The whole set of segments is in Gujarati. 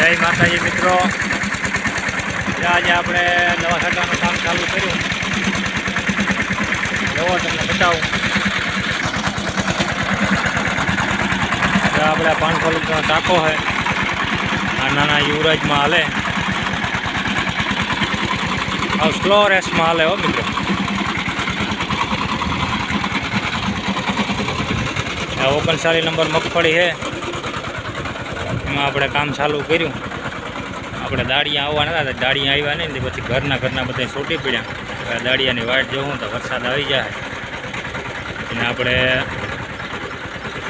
જય માતાજી મિત્રો, આજે આપણે નવા સાટાનું કામ ચાલુ કર્યું. જોવો તમને બતાવું. આપણે 500 લીટરનો ટાંકો છે. આ નાના યુવરાજમાં હાલે, આ સ્લો રેસમાં હાલે હો મિત્રો. આ 39 નંબર મગફળી છે, એમાં આપણે કામ ચાલુ કર્યું. આપણે દાળિયા આવવાના હતા, દાળિયા આવ્યા નહીં, પછી ઘરના બધા છૂટી પડ્યા. દાળિયાની વાટ જોઉં તો વરસાદ આવી જાય. અને આપણે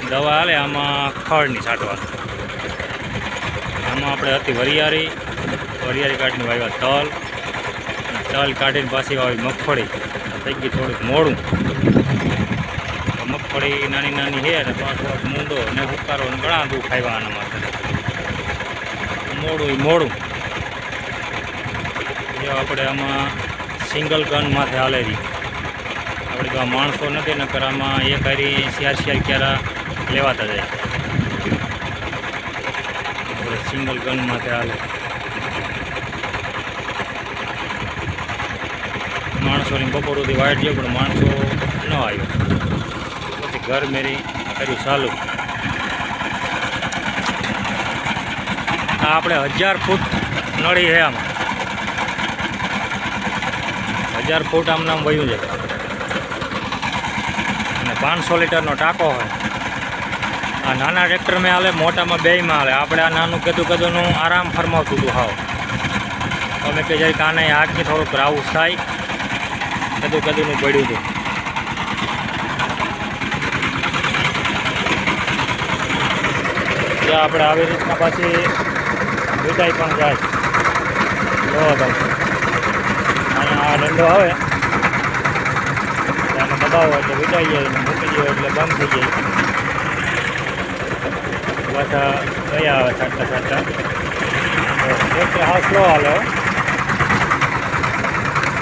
દવા હાલે આમાં ખળની છાંટવાની. આમાં આપણે હતી વરિયાળી કાઢીને વાવ્યા તલ, અને તલ કાઢીને પાછી વાવી મગફળી. થઈ ગઈ થોડુંક મોડું. મગફળી નાની નાની છે ને થોડોક મૂંડો ને હુકારો ને ઘણા દુઃખ આવ્યા આના માટે. મોડું જો આપણે આમાં સિંગલ ગન માથે હાલેરી. આપણે તો આ માણસો નથી, નકર આમાં એક હારી 4 ક્યારા લેવાતા જાય. આપણે સિંગલ ગન માથે હાલે. માણસોની બપોર સુધી વાઇટ ગયો, પણ માણસો ન આવ્યો. પછી ઘર મેરી કર્યું ચાલુ. આપણે 1000 ફૂટ નળી છે આમાં. 1000 ફૂટ આમ નામ વયું છે. અને 500 લીટરનો ટાંકો હોય. આ નાના ટ્રેક્ટરમાં હાલે, મોટામાં બેયમાં હાલે. આપણે આ નાનું કદુનું આરામ ફરમાવતું હતું હાવ. અમે કે જઈ કાને હાથની થોડુંક રાવું થાય, કદુનું પડ્યું હતું. ત્યાં આપણે આવી રીતના પાછી વીટાઈ પણ જાય. જોવો તમે, અહીંયા આ દંડો આવે, એને દબાવો એટલે વીટાઈ જાય, ને મૂકી દો એટલે બંધ થઈ જાય. પાછા ગયા આવે છાંટતા. એટલે હાવ સ્લો હાલે.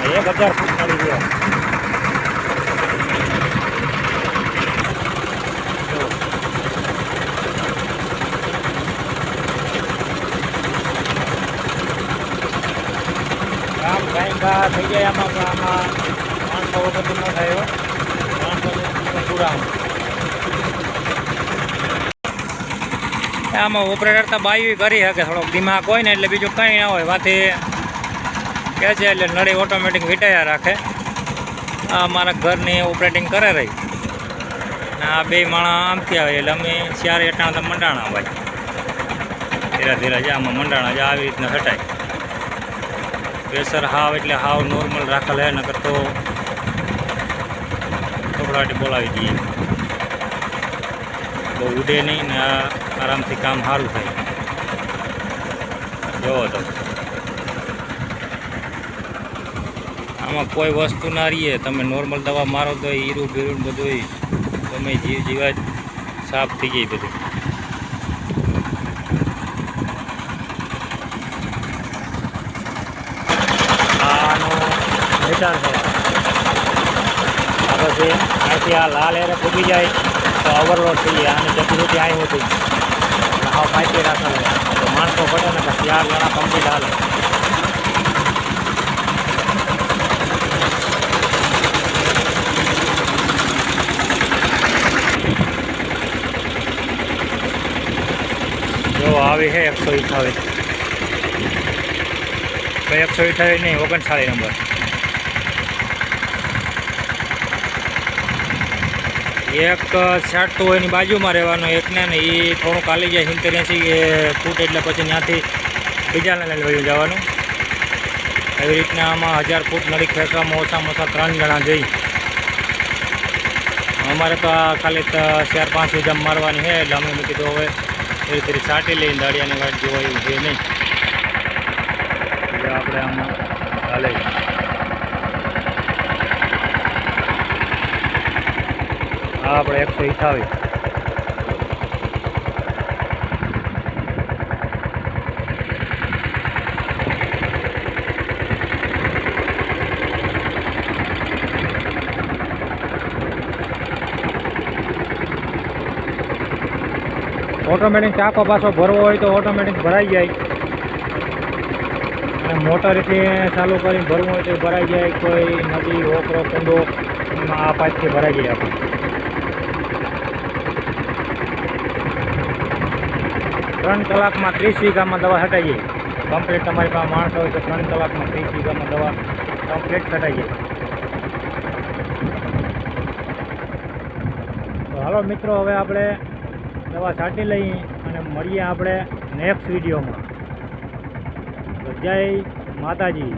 1000 ફૂટ મળી ગયો. કામ કાંઈ થઈ જાય આમાં 500 વખત ન થાય. 500 પૂરા આમાં ઓપરેટર તો બાયું કરી શકે. થોડોક દિમાગ હોય ને એટલે બીજું કંઈ ના હોય. વાથી કહે છે એટલે નળી ઓટોમેટિક વીટાયા રાખે. આ અમારા ઘરની ઓપરેટિંગ કરે રહી. આ 2 માણા આમથી આવે એટલે અમે 4 એટાણા તો મંડાણા ભાઈ. ધીરે ધીરે જ આમાં મંડાણા જ આવી રીતના ઘટાય. પ્રેશર હાવ એટલે હાવ નોર્મલ રાખેલ હે, નકર તો કપડાટી બોલાવી દઈએ. બહુ ઉડે નહીં ને આરામથી કામ સારું થાય. જોવો તો આમાં કોઈ વસ્તુ ના રહીએ. તમે નોર્મલ દવા મારો તો હીરું બીરું બધું તમે જીવાત સાફ થઈ જાય બધું. આનો મીટર છે. આ પછી અહીંથી આ લાલ એરે ફૂટી જાય તો ઓવરલોડ થઈ જાય. આની કેપેસિટી આવી હતી હાવ માહિતી રાખેલ. તો માણસો પડે ને પછી 4 જણા કમ્પ્લીટ હાલે. જો આવી છે 128. 128 નહીં, 39 નંબર. એક છાંટતું હોય એની બાજુમાં રહેવાનું, એકને ને એ થોડુંક ખાલી જાય 70-80 ફૂટ, એટલે પછી ત્યાંથી બીજાને લઈને વયું જવાનું. એવી રીતના આમાં 1000 ફૂટ નળી ખેંચવામાં ઓછામાં ઓછા 3 જણા જઈ. અમારે તો આ ખાલી 4-5 વીઘા મારવાની છે, એટલે અમે કીધું હવે ધીરે ધીરે છાંટી લઈને દાળિયાની વાટ જેવો એવું છે નહીં. એટલે આપણે આમાં ચાલે. હા, આપણે 128. ઓટોમેટિક ટાંકો પાછો ભરવો હોય તો ઓટોમેટિક ભરાઈ જાય. અને મોટરથી ચાલુ કરીને ભરવું હોય તો ભરાઈ જાય, કોઈ નદી ઓકરો કુંડો એમાં આ પાઇપથી ભરાઈ જાય આપણે. 3 કલાકમાં 30 વીઘામાં દવા છટાઈ જાય કમ્પ્લીટ. તમારી પાસે માણસ હોય તો 3 કલાકમાં 30 વીઘામાં દવા કમ્પ્લીટ છટાઈ જાય. તો હાલો મિત્રો, હવે આપણે દવા છાંટી લઈએ અને મળીએ આપણે નેક્સ્ટ વિડીયોમાં. તો જય માતાજી.